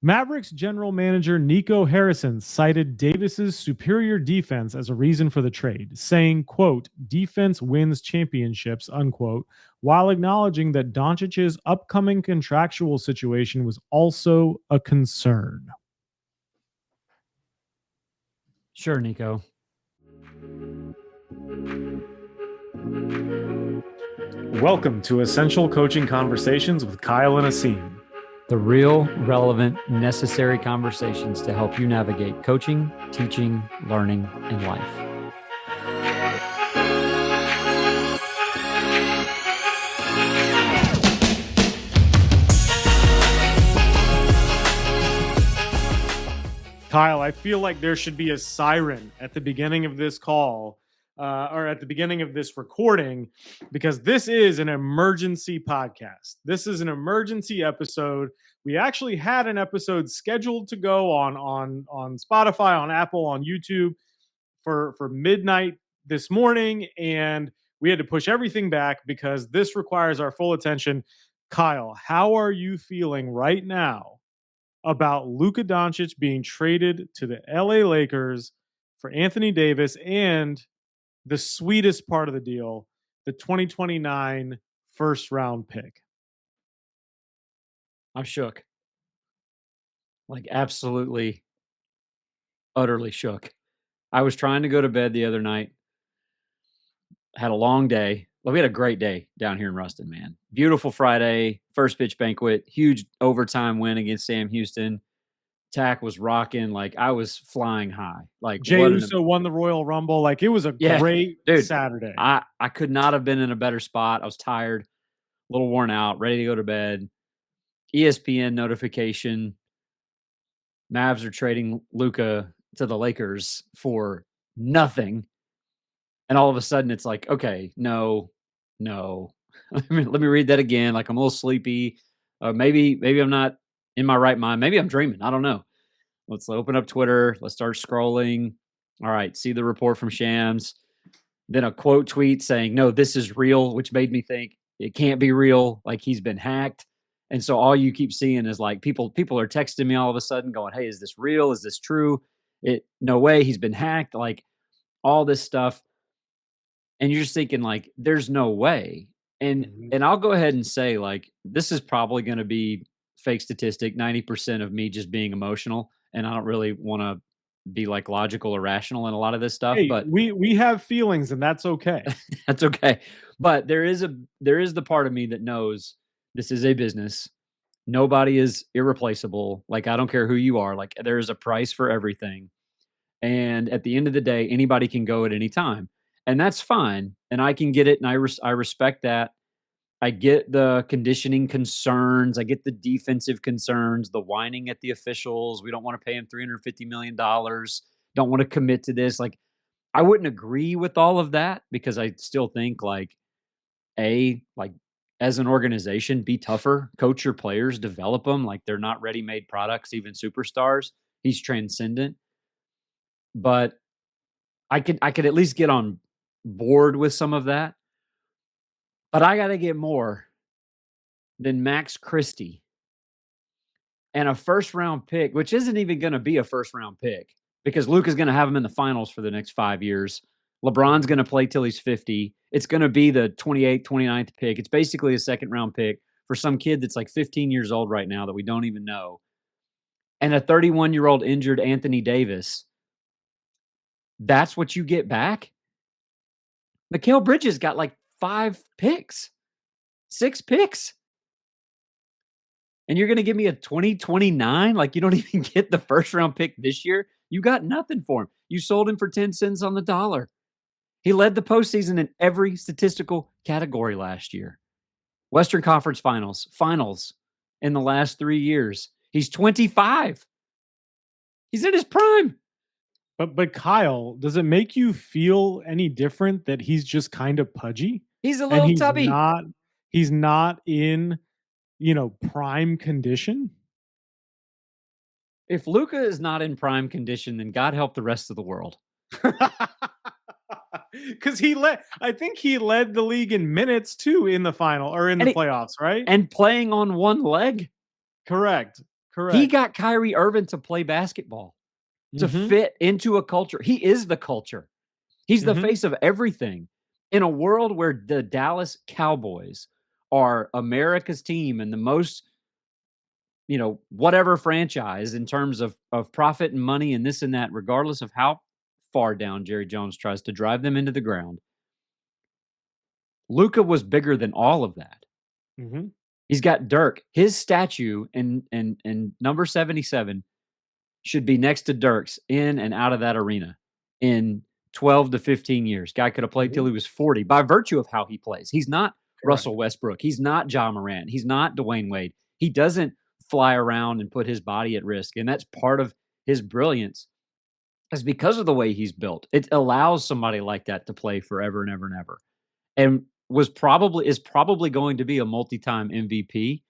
Mavericks general manager Nico Harrison cited Davis's superior defense as a reason for the trade, saying, quote, defense wins championships, unquote, while acknowledging that Doncic's upcoming contractual situation was also a concern. Sure, Nico. Welcome to Essential Coaching Conversations with Kyle and Asim. The real, relevant, necessary conversations to help you navigate coaching, teaching, learning, and life. Kyle, I feel like there should be a siren at the beginning of this call or at the beginning of this recording, because this is an emergency podcast. This is an emergency episode. We actually had an episode scheduled to go on Spotify, on Apple, on YouTube for midnight this morning, and we had to push everything back because this requires our full attention. Kyle, how are you feeling right now about Luka Doncic being traded to the LA Lakers for Anthony Davis and the sweetest part of the deal, the 2029 first round pick? I'm shook. Like absolutely, utterly shook. I was trying to go to bed the other night. Had a long day. Well, we had a great day down here in Ruston, man. Beautiful Friday, first pitch banquet, huge overtime win against Sam Houston. Tack was rocking. Like I was flying high. Like Jay Uso won the Royal Rumble. Like it was a great Saturday. I could not have been in a better spot. I was tired, a little worn out, ready to go to bed. ESPN notification. Mavs are trading Luka to the Lakers for nothing. And all of a sudden it's like, okay, no. let me read that again. Like I'm a little sleepy. Maybe I'm not in my right mind. Maybe I'm dreaming. I don't know. Let's open up Twitter. Let's start scrolling. All right. See the report from Shams. Then a quote tweet saying, no, this is real, which made me think it can't be real. Like he's been hacked. And so all you keep seeing is like people are texting me all of a sudden going, hey, is this real? Is this true? No way. He's been hacked. Like all this stuff. And you're just thinking like, there's no way. And I'll go ahead and say like, this is probably going to be fake statistic, 90% of me just being emotional. And I don't really want to be like logical or rational in a lot of this stuff, but we have feelings and that's okay. That's okay. But there is the part of me that knows this is a business. Nobody is irreplaceable. Like, I don't care who you are. Like there is a price for everything. And at the end of the day, anybody can go at any time. And that's fine. And I can get it. And I respect that. I get the conditioning concerns. I get the defensive concerns, the whining at the officials. We don't want to pay him $350 million. Don't want to commit to this. Like, I wouldn't agree with all of that because I still think like as an organization, be tougher, coach your players, develop them. Like they're not ready-made products, even superstars. He's transcendent. But I could at least get on board with some of that. But I got to get more than Max Christie and a first-round pick, which isn't even going to be a first-round pick because Luka's going to have him in the finals for the next 5 years. LeBron's going to play till he's 50. It's going to be the 28th, 29th pick. It's basically a second-round pick for some kid that's like 15 years old right now that we don't even know. And a 31-year-old injured Anthony Davis. That's what you get back? Mikal Bridges got like 6 picks. And you're going to give me a 2029? Like you don't even get the first round pick this year. You got nothing for him. You sold him for 10 cents on the dollar. He led the postseason in every statistical category last year. Western Conference finals in the last 3 years. He's 25. He's in his prime. But Kyle, does it make you feel any different that he's just kind of pudgy? He's a little tubby. He's not in, prime condition. If Luka is not in prime condition, then God help the rest of the world. Because I think he led the league in minutes too in the final or in the playoffs, right? And playing on one leg. Correct. He Correct. got Kyrie Irving to play basketball, to Mhm. fit into a culture. He is the culture. He's the Mhm. face of everything. In a world where the Dallas Cowboys are America's team and the most, whatever franchise in terms of profit and money and this and that, regardless of how far down Jerry Jones tries to drive them into the ground, Luka was bigger than all of that. Mhm. He's got Dirk. His statue in number 77 should be next to Dirk's in and out of that arena in 12 to 15 years. Guy could have played till Mhm. he was 40 by virtue of how he plays. He's not Correct. Russell Westbrook. He's not John Morant. He's not Dwayne Wade. He doesn't fly around and put his body at risk. And that's part of his brilliance is because of the way he's built. It allows somebody like that to play forever and ever and ever. And is probably going to be a multi-time MVP,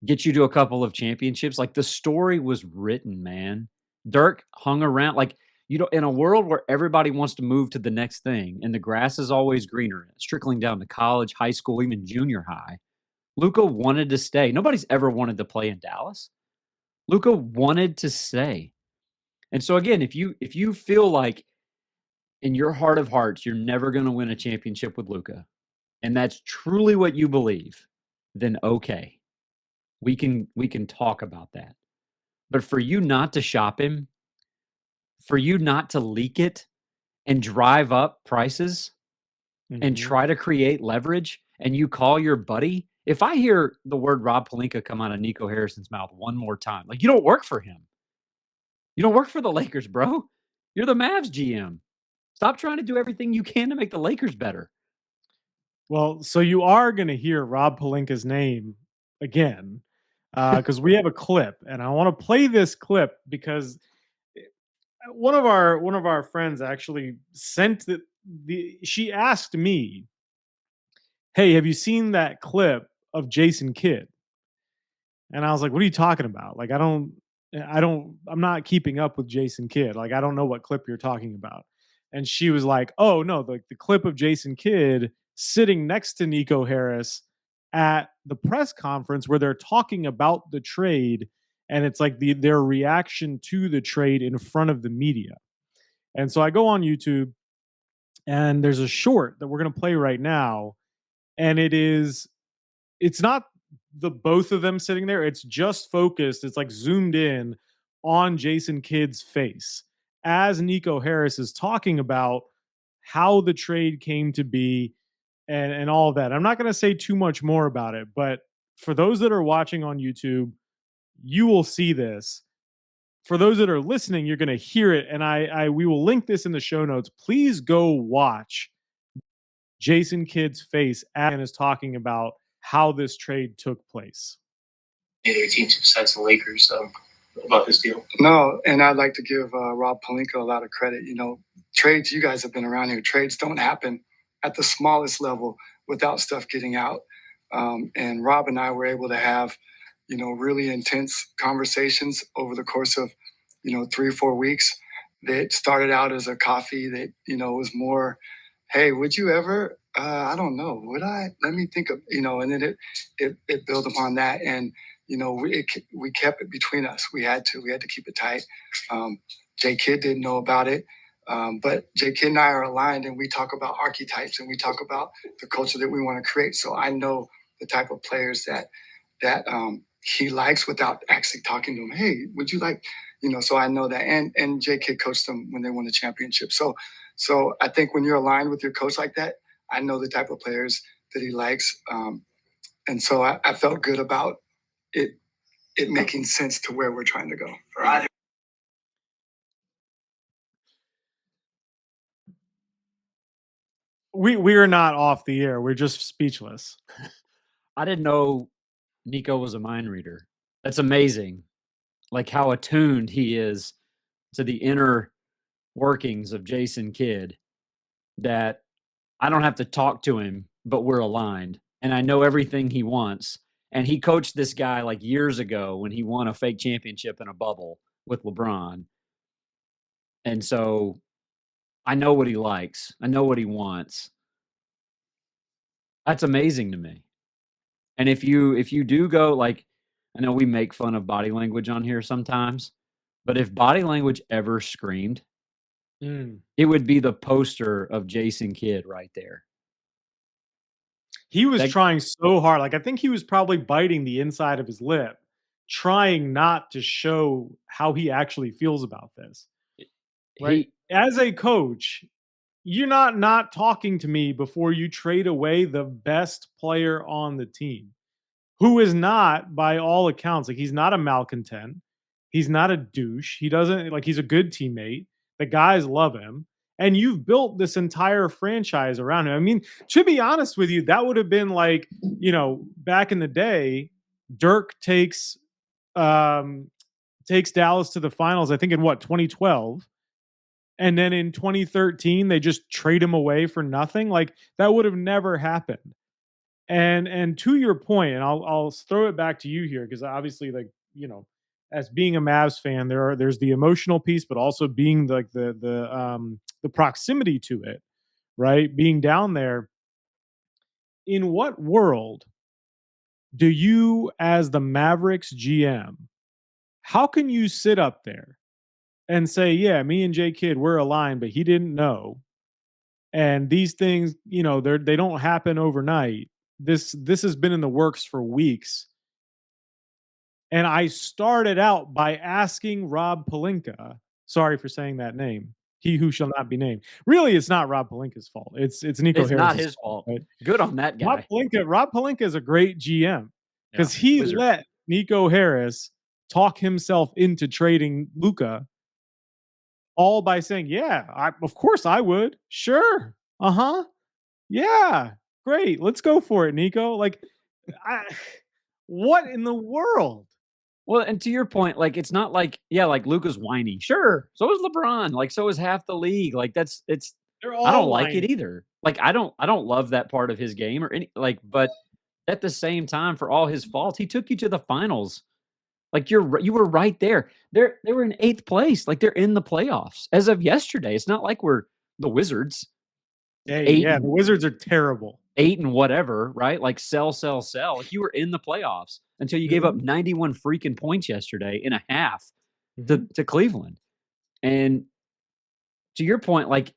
get you to a couple of championships. Like the story was written, man. Dirk hung around. Like, in a world where everybody wants to move to the next thing and the grass is always greener, it's trickling down to college, high school, even junior high. Luka wanted to stay. Nobody's ever wanted to play in Dallas. Luka wanted to stay. And so again, if you feel like in your heart of hearts you're never going to win a championship with Luka, and that's truly what you believe, then okay. We can talk about that. But for you not to shop him, for you not to leak it and drive up prices and Mhm. try to create leverage, and you call your buddy, if I hear the word Rob Pelinka come out of Nico Harrison's mouth one more time, like, you don't work for him. You don't work for the Lakers, bro. You're the Mavs GM. Stop trying to do everything you can to make the Lakers better. Well, so you are gonna hear Rob Pelinka's name again, because we have a clip, and I wanna play this clip because one of our friends actually sent the she asked me, "Hey, have you seen that clip of Jason Kidd?" And I was like, "What are you talking about? Like, I'm not keeping up with Jason Kidd. Like, I don't know what clip you're talking about." And she was like, "Oh no, the clip of Jason Kidd sitting next to Nico Harris at the press conference where they're talking about the trade, and it's like their reaction to the trade in front of the media." And so I go on YouTube, and there's a short that we're gonna play right now, and it's not the both of them sitting there. It's just focused. It's like zoomed in on Jason Kidd's face as Nico Harris is talking about how the trade came to be and all of that. I'm not going to say too much more about it, but for those that are watching on YouTube, you will see this. For those that are listening, you're going to hear it, and I we will link this in the show notes. Please go watch Jason Kidd's face and is talking about how this trade took place. Other teams besides the Lakers about this deal? No, and I'd like to give Rob Pelinka a lot of credit. Trades, you guys have been around here, trades don't happen at the smallest level without stuff getting out. And Rob and I were able to have, really intense conversations over the course of, 3 or 4 weeks that started out as a coffee that, was more, hey, would you ever, I don't know, would I? Let me think of, and then it built upon that. And we kept it between us. We had to keep it tight. J Kidd didn't know about it, but J Kidd and I are aligned, and we talk about archetypes and we talk about the culture that we want to create. So I know the type of players that he likes without actually talking to him. Hey, would you like, So I know that, and J Kidd coached them when they won the championship. So I think when you're aligned with your coach like that, I know the type of players that he likes. And so I felt good about it making sense to where we're trying to go. Right. We are not off the air. We're just speechless. I didn't know Nico was a mind reader. That's amazing. Like how attuned he is to the inner workings of Jason Kidd, that I don't have to talk to him, but we're aligned. And I know everything he wants. And he coached this guy like years ago when he won a fake championship in a bubble with LeBron. And so I know what he likes. I know what he wants. That's amazing to me. And if you do go, like, I know we make fun of body language on here sometimes, but if body language ever screamed, it would be the poster of Jason Kidd right there. He was trying so hard. Like, I think he was probably biting the inside of his lip, trying not to show how he actually feels about this. Right? As a coach, you're not talking to me before you trade away the best player on the team, who is not, by all accounts, like, he's not a malcontent. He's not a douche. He doesn't like, he's a good teammate. The guys love him. And you've built this entire franchise around him. I mean, to be honest with you, that would have been like, back in the day, Dirk takes Dallas to the finals, I think in 2012. And then in 2013, they just trade him away for nothing. Like, that would have never happened. And to your point, and I'll throw it back to you here, because obviously, like, as being a Mavs fan, there's the emotional piece, but also being like the proximity to it, right? Being down there. In what world do you, as the Mavericks GM, how can you sit up there and say, yeah, me and J Kidd, we're aligned, but he didn't know, and these things, they don't happen overnight. This has been in the works for weeks. And I started out by asking Rob Pelinka, sorry for saying that name, he who shall not be named. Really, it's not Rob Pelinka's fault. It's Nico Harris. It's not his fault. Right? Good on that guy. Rob Pelinka is a great GM because he let Nico Harris talk himself into trading Luka, all by saying, yeah, of course I would. Sure. Uh-huh. Yeah. Great. Let's go for it, Nico. Like, what in the world? Well, and to your point, like, it's not like, like Luka's whiny. Sure. So is LeBron. Like, so is half the league. Like, I don't like it either. Like, I don't love that part of his game but at the same time, for all his faults, he took you to the finals. Like, you were right there. They were in 8th place. Like, they're in the playoffs as of yesterday. It's not like we're the Wizards. The Wizards are terrible. 8 and whatever, right? Like, sell. Like, you were in the playoffs until you gave up 91 freaking points yesterday in a half to Cleveland. And to your point, like,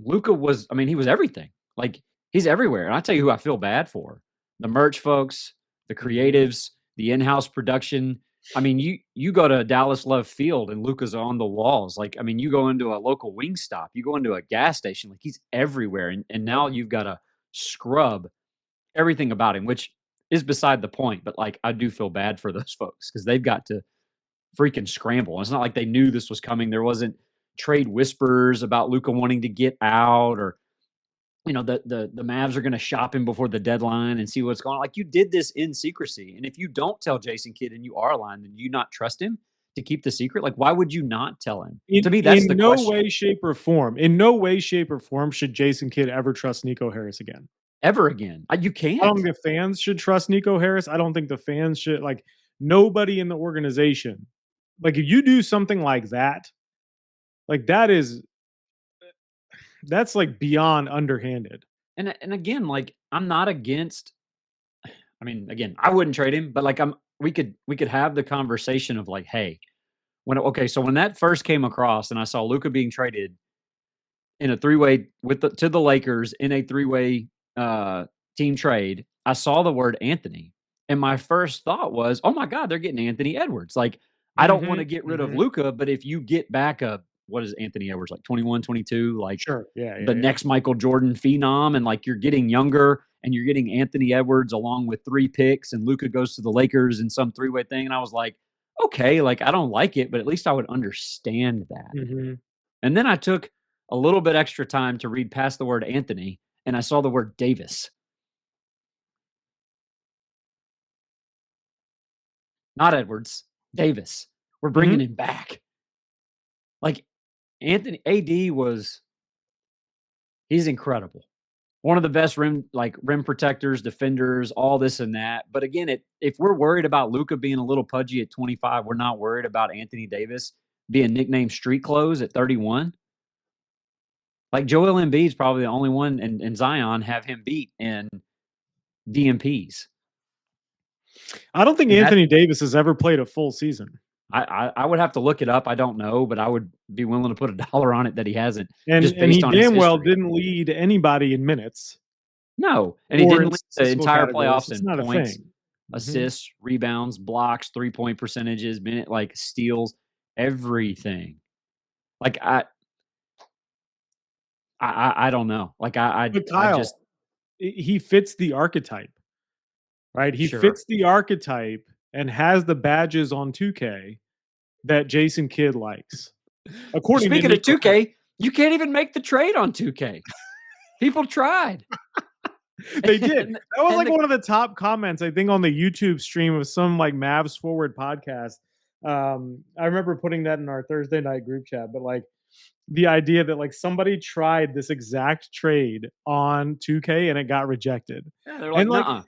Luka was, he was everything. Like, he's everywhere. And I tell you who I feel bad for: the merch folks, the creatives, the in-house production. You go to Dallas Love Field and Luka's on the walls. Like, you go into a local wing stop, you go into a gas station, like, he's everywhere. And now you've got to scrub everything about him, which is beside the point. But, like, I do feel bad for those folks because they've got to freaking scramble. It's not like they knew this was coming. There wasn't trade whispers about Luka wanting to get out, or the Mavs are going to shop him before the deadline and see what's going on. Like, you did this in secrecy. And if you don't tell Jason Kidd and you are aligned, then you not trust him to keep the secret? Like, why would you not tell him? To me, that's the question. In no way, shape, or form should Jason Kidd ever trust Nico Harris again. Ever again. You can't. I don't think the fans should trust Nico Harris. I don't think the fans should, like, nobody in the organization. Like, if you do something like that, like, that's like beyond underhanded. And again, like, I'm not against, again, I wouldn't trade him, but, like, we could have the conversation of, like, hey, so when that first came across and I saw Luka being traded in a 3-way to the Lakers in a 3-way team trade, I saw the word Anthony. And my first thought was, oh my God, they're getting Anthony Edwards. Like, I don't want to get rid of Luka, but if you get back what is Anthony Edwards, like 21, 22? Like, sure, next Michael Jordan phenom, and, like, you're getting younger, and you're getting Anthony Edwards along with 3 picks, and Luka goes to the Lakers in some 3-way thing. And I was like, okay, like, I don't like it, but at least I would understand that. And then I took a little bit extra time to read past the word Anthony, and I saw the word Davis. Not Edwards, Davis. We're bringing him back. Like, Anthony, AD he's incredible. One of the best rim protectors, defenders, all this and that. But again, if we're worried about Luka being a little pudgy at 25, we're not worried about Anthony Davis being nicknamed street clothes at 31. Like, Joel Embiid's probably the only one, and Zion have him beat in DMPs. I don't think Anthony Davis has ever played a full season. I would have to look it up. I don't know, but I would be willing to put $1 on it that he hasn't. And just based he on damn his well history. didn't lead anybody in minutes. No, and he didn't lead the entire playoffs in points, points, assists, rebounds, blocks, 3-point percentages, steals, everything. Like I don't know. Like I just he fits the archetype, right? He Sure. fits the archetype and has the badges on 2K that Jason Kidd likes. Speaking of 2K, you can't even make the trade on 2K. People tried. They did. That was like one of the top comments, I think, on the YouTube stream of some like Mavs Forward podcast. I remember putting that in our Thursday night group chat, but like the idea that like somebody tried this exact trade on 2K and it got rejected. Yeah, they're like, and like nuh-uh.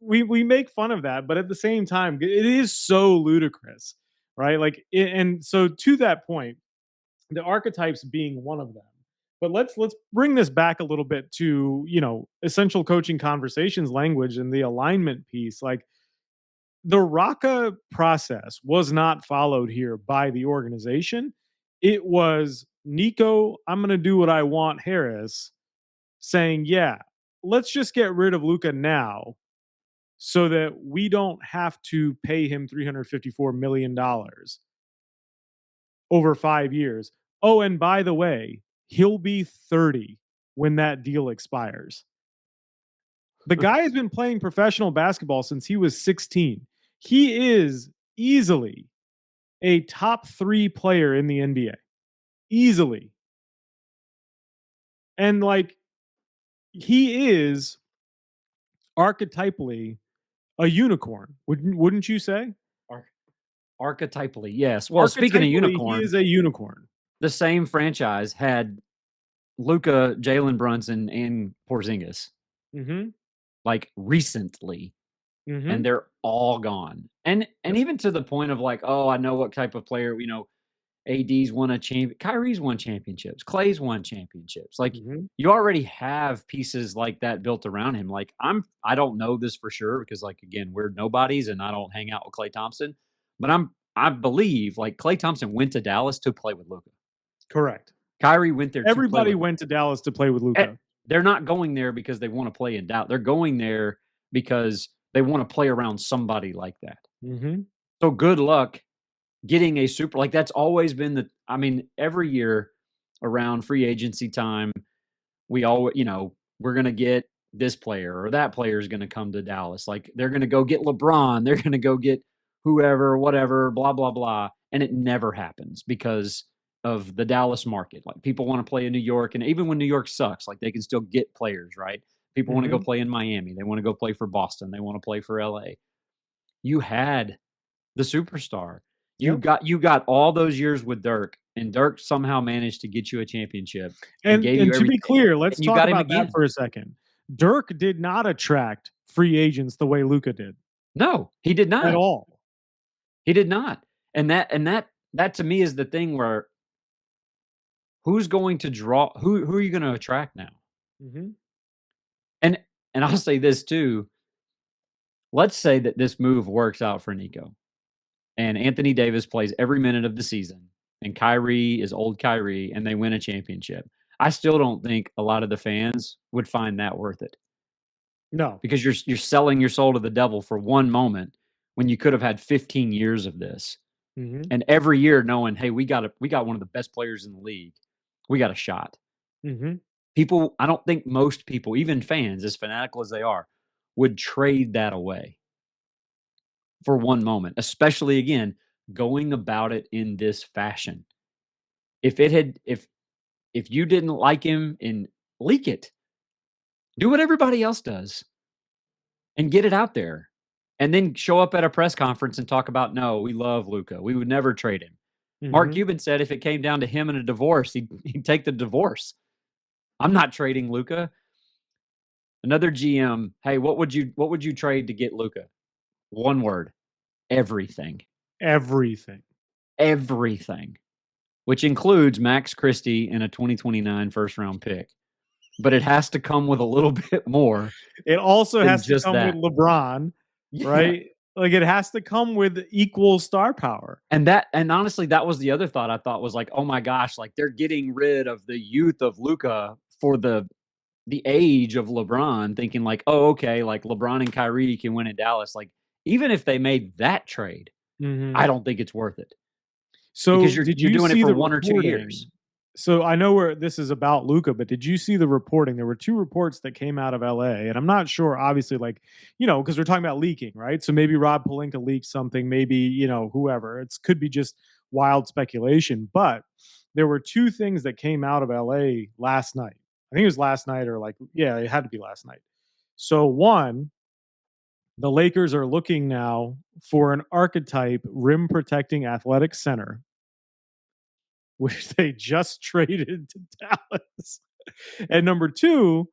we make fun of that, but at the same time, it is so ludicrous, right? Like, and so to that point, the archetypes being one of them. But let's bring this back a little bit to, you know, essential coaching conversations language and the alignment piece. Like the Raka process was not followed here by the organization. It was Nico, I'm going to do what I want, Harris saying, yeah, let's just get rid of Luka now so that we don't have to pay him $354 million over 5 years. Oh, and by the way, he'll be 30 when that deal expires. The guy has been playing professional basketball since he was 16. He is easily a top 3 player in the NBA. Easily. And like, he is archetypally a unicorn. Wouldn't you say? Archetypally, yes. Well, speaking of unicorn, he is a unicorn. The same franchise had Luka, Jalen Brunson, and Porzingis. Like recently. And they're all gone. And even to the point of like, oh, I know what type of player, you know, AD's won a champion. Kyrie's won championships. Clay's won championships. Like you already have pieces like that built around him. Like I don't know this for sure because like, again, we're nobodies and I don't hang out with Klay Thompson, but I believe like Klay Thompson went to Dallas to play with Luka. Correct. Kyrie went there. Everybody went to Dallas to play with Luka. They're not going there because they want to play in Dallas. They're going there because they want to play around somebody like that. So good luck getting a super, like that's always been every year around free agency time, we always, you know, we're going to get this player or that player is going to come to Dallas. Like they're going to go get LeBron. They're going to go get whoever, whatever, blah, blah, blah. And it never happens because of the Dallas market. Like people want to play in New York. And even when New York sucks, like they can still get players, right? People want to go play in Miami. They want to go play for Boston. They want to play for LA. You had the superstar. You got all those years with Dirk, and Dirk somehow managed to get you a championship. And to be clear, let's talk about that for a second. Dirk did not attract free agents the way Luka did. No, he did not at all. He did not. And that to me is the thing where who's going to draw? Who are you going to attract now? And I'll say this too. Let's say that this move works out for Nico and Anthony Davis plays every minute of the season and Kyrie is old Kyrie and they win a championship. I still don't think a lot of the fans would find that worth it. No. Because you're selling your soul to the devil for one moment when you could have had 15 years of this. And every year knowing, hey, we got one of the best players in the league. We got a shot. People, I don't think most people, even fans, as fanatical as they are, would trade that away for one moment, especially again, going about it in this fashion. If you didn't like him and leak it, do what everybody else does and get it out there and then show up at a press conference and talk about, no, we love Luka. We would never trade him. Mark Cuban said if it came down to him and a divorce, he'd take the divorce. I'm not trading Luka. Another GM, hey, what would you trade to get Luka? One word. Everything. Everything. Which includes Max Christie and a 2029 first round pick. But it has to come with a little bit more. It also has to come with LeBron, right? Like it has to come with equal star power. And honestly, that was the other thought I thought was like, oh my gosh, like they're getting rid of the youth of Luka for the age of LeBron, thinking like, oh, okay, like LeBron and Kyrie can win in Dallas. Like, even if they made that trade, I don't think it's worth it. So because did you're you doing it see for the 1 or 2 reporting? years. So I know where this is about Luka, but did you see the reporting? There were 2 reports that came out of LA, and I'm not sure, obviously, like, because we're talking about leaking, right? So maybe Rob Pelinka leaked something, maybe, whoever. It could be just wild speculation, but there were 2 things that came out of LA last night. I think it was last night or it had to be last night. So one, the Lakers are looking now for an archetype rim protecting athletic center, which they just traded to Dallas. And number 2,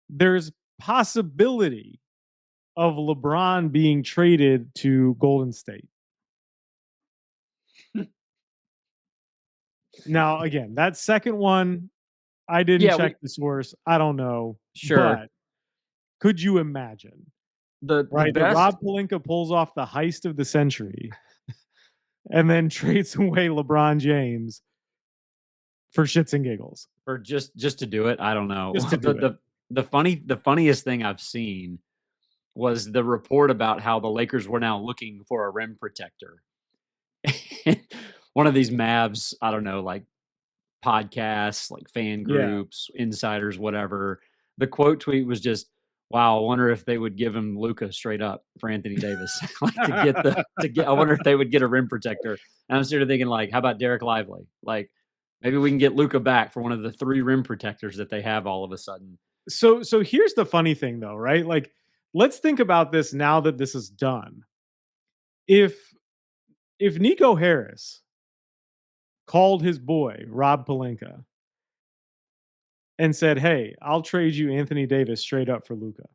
there's possibility of LeBron being traded to Golden State. Now, again, that second one, I didn't check the source. I don't know. Sure. But could you imagine? The Right? That best Rob Pelinka pulls off the heist of the century and then trades away LeBron James for shits and giggles. or just to do it, I don't know. Just to do it. The funniest thing I've seen was the report about how the Lakers were now looking for a rim protector. One of these Mavs, I don't know, like podcasts, like fan groups, insiders, whatever. The quote tweet was just, "Wow, I wonder if they would give him Luka straight up for Anthony Davis, like to get. I wonder if they would get a rim protector." And I'm sort of thinking, like, how about Derek Lively? Like, maybe we can get Luka back for one of the 3 rim protectors that they have all of a sudden. So here's the funny thing, though, right? Like, let's think about this now that this is done. If Nico Harris called his boy Rob Pelinka and said, "Hey, I'll trade you Anthony Davis straight up for Luka,"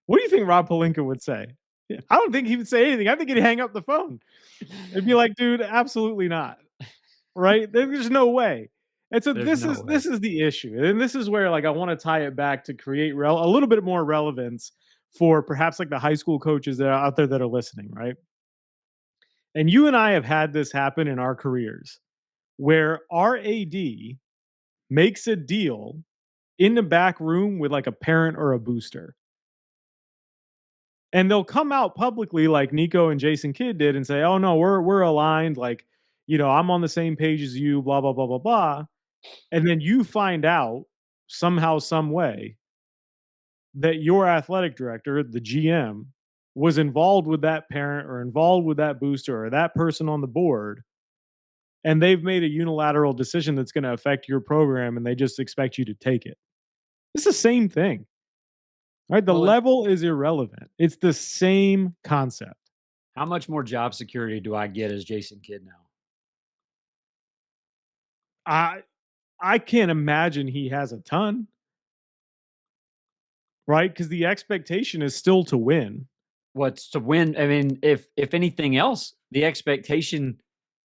what do you think Rob Pelinka would say? I don't think he would say anything. I think he'd hang up the phone. It'd be like, "Dude, absolutely not." Right? There's no way. And so this is the issue, and this is where I want to tie it back to create a little bit more relevance for perhaps the high school coaches that are out there that are listening, right? And you and I have had this happen in our careers where our AD makes a deal in the back room with a parent or a booster. And they'll come out publicly like Nico and Jason Kidd did and say, "Oh no, we're aligned. I'm on the same page as you, blah, blah, blah, blah, blah." And then you find out somehow, some way that your athletic director, the GM, was involved with that parent or involved with that booster or that person on the board, and they've made a unilateral decision that's going to affect your program, and they just expect you to take it. It's the same thing, right? The level is irrelevant. It's the same concept. How much more job security do I get as Jason Kidd now? I can't imagine he has a ton, right? Because the expectation is still to win. What's to win? I mean, if anything else, the expectation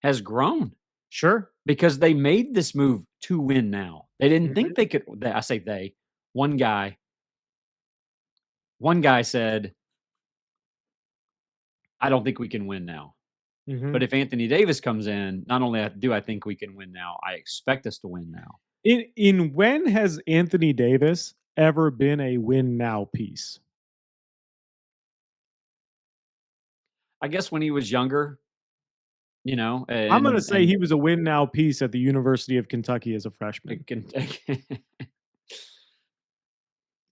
has grown. Sure. Because they made this move to win now. They didn't think they could. I say they. One guy said, "I don't think we can win now." But if Anthony Davis comes in, not only do I think we can win now, I expect us to win now. In when has Anthony Davis ever been a win now piece? I guess when he was younger, I'm going to say he was a win now piece at the University of Kentucky as a freshman.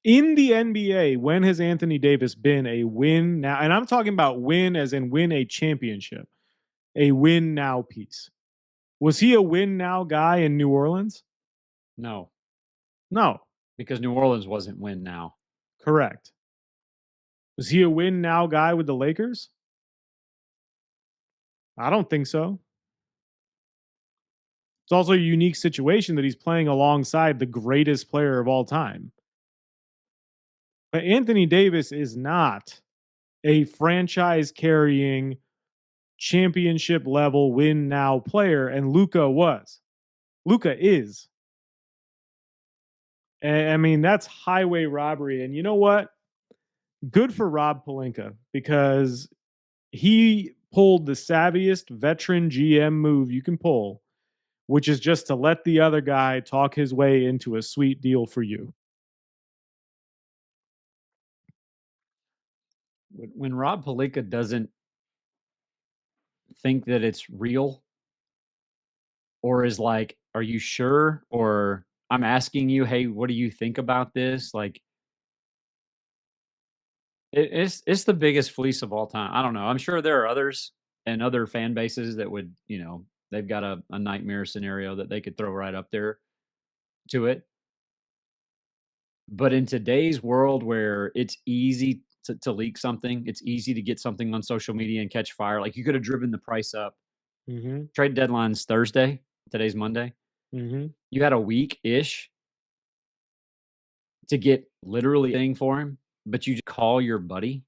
In the NBA, when has Anthony Davis been a win now? And I'm talking about win as in win a championship, a win now piece. Was he a win now guy in New Orleans? No. Because New Orleans wasn't win now. Correct. Was he a win now guy with the Lakers? I don't think so. It's also a unique situation that he's playing alongside the greatest player of all time. But Anthony Davis is not a franchise carrying championship level win now player, and Luka was. Luka is. And I mean, that's highway robbery. And you know what? good for Rob Pelinka, because he pulled the savviest veteran GM move you can pull, which is just to let the other guy talk his way into a sweet deal for you. When Rob Pelinka doesn't think that it's real, or is like, "Are you sure?" Or I'm asking you, "Hey, what do you think about this?" Like, it's the biggest fleece of all time. I don't know. I'm sure there are others and other fan bases that would, they've got a nightmare scenario that they could throw right up there to it. But in today's world where it's easy to leak something, it's easy to get something on social media and catch fire. Like, you could have driven the price up. Mm-hmm. Trade deadline's Thursday. Today's Monday. Mm-hmm. You had a week-ish to get literally anything for him, but you just call your buddy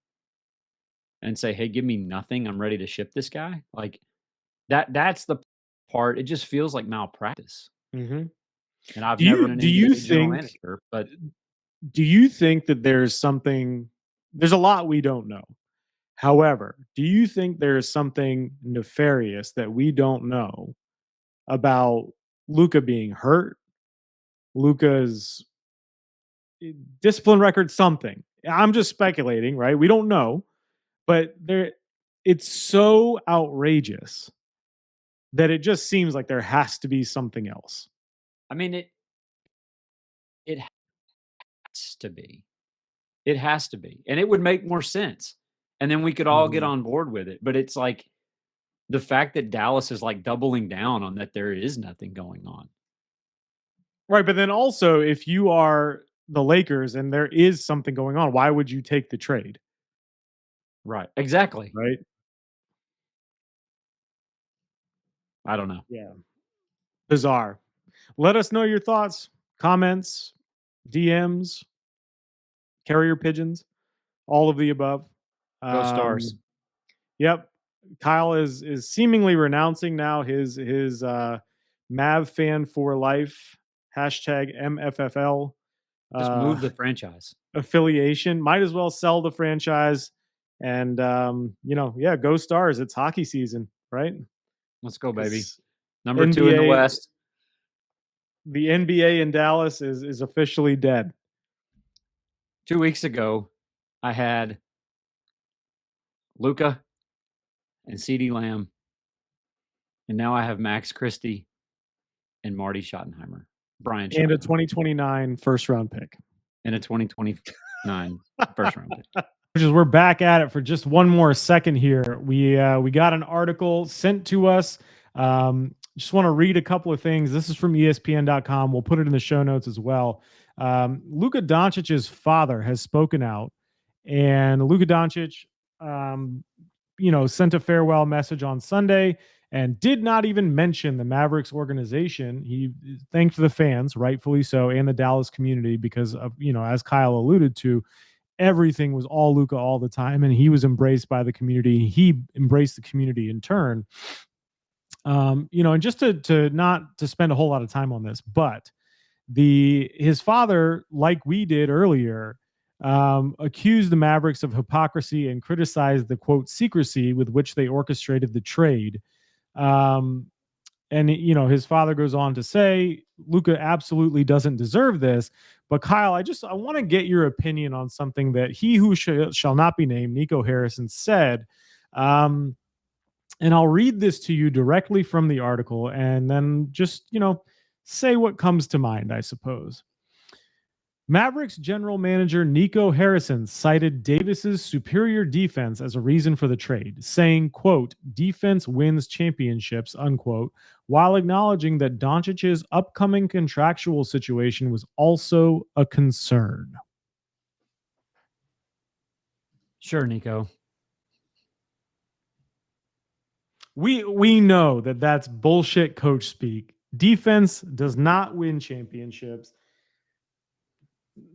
and say, "Hey, give me nothing. I'm ready to ship this guy." Like, that's the part. It just feels like malpractice. Mm-hmm. And I've Do never you been an do you NBA general think manager, but do you think that there's something? There's a lot we don't know. However, do you think there is something nefarious that we don't know about Luka being hurt, Luka's discipline record, something? I'm just speculating, right? We don't know, but it's so outrageous that it just seems like there has to be something else. I mean, it has to be. It has to be. And it would make more sense. And then we could all get Mhm. on board with it. But it's like the fact that Dallas is like doubling down on that there is nothing going on. Right, but then also, if you are the Lakers and there is something going on, why would you take the trade? Right. Exactly. Right? I don't know. Yeah. Bizarre. Let us know your thoughts, comments, DMs, carrier pigeons, all of the above. Go Stars. Yep. Kyle is seemingly renouncing now his Mav fan for life hashtag MFFL Just move the franchise. affiliation. Might as well sell the franchise, and yeah, go Stars. It's hockey season, right? Let's go, baby. 'Cause Number 2 in the NBA West. the NBA in Dallas is officially dead. 2 weeks ago, I had Luka and CeeDee Lamb, and now I have Max Christie and Marty Schottenheimer, Brian And a Schottenheimer, 2029 first round pick. and a 2029 first round pick. Which is, we're back at it for just one more second here. We got an article sent to us. Just want to read a couple of things. This is from ESPN.com. We'll put it in the show notes as well. Luka Doncic's father has spoken out, and Luka Doncic, sent a farewell message on Sunday and did not even mention the Mavericks organization. He thanked the fans, rightfully so, and the Dallas community because of, as Kyle alluded to, everything was all Luka all the time, and he was embraced by the community. He embraced the community in turn. And just to not to spend a whole lot of time on this, but his father, like we did earlier, accused the Mavericks of hypocrisy and criticized the quote secrecy with which they orchestrated the trade. And his father goes on to say Luka absolutely doesn't deserve this. But Kyle, I want to get your opinion on something that he who shall not be named, Nico Harrison, said. And I'll read this to you directly from the article, and then just say what comes to mind, I suppose. Mavericks general manager Nico Harrison cited Davis's superior defense as a reason for the trade, saying, quote, defense wins championships, unquote, while acknowledging that Doncic's upcoming contractual situation was also a concern. Sure, Nico. We know that that's bullshit coach speak. Defense does not win championships.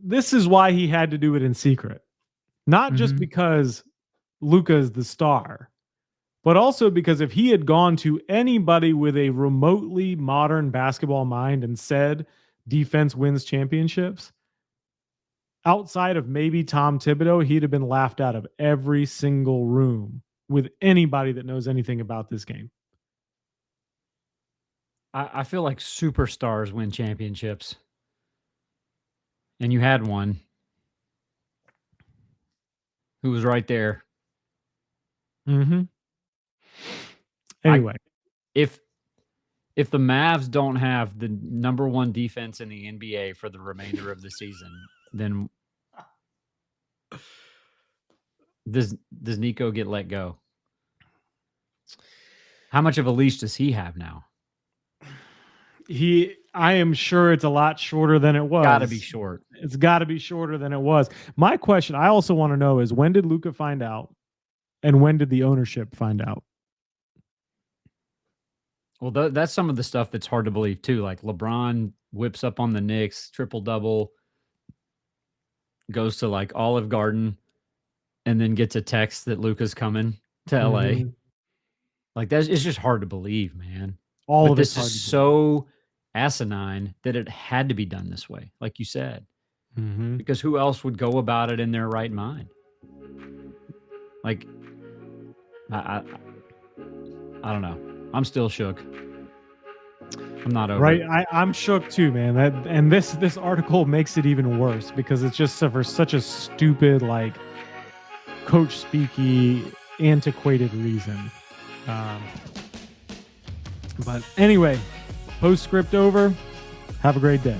This is why he had to do it in secret. Not just because Luka is the star, but also because if he had gone to anybody with a remotely modern basketball mind and said defense wins championships, outside of maybe Tom Thibodeau, he'd have been laughed out of every single room with anybody that knows anything about this game. I feel like superstars win championships. And you had one who was right there. Mm-hmm. Anyway. If the Mavs don't have the number one defense in the NBA for the remainder of the season, then does Nico get let go? How much of a leash does he have now? I am sure it's a lot shorter than it was. Got to be short. It's got to be shorter than it was. My question I also want to know is, when did Luka find out, and when did the ownership find out? Well, that's some of the stuff that's hard to believe too. Like LeBron whips up on the Knicks, triple-double, goes to like Olive Garden, and then gets a text that Luka's coming to LA. Like it's just hard to believe, man. But this is so asinine that it had to be done this way, like you said. Because who else would go about it in their right mind? Like, I don't know. I'm still shook. I'm not over it. I'm shook too, man. And this article makes it even worse because it's just for such a stupid, like, coach speaky, antiquated reason. But anyway, postscript over. Have a great day.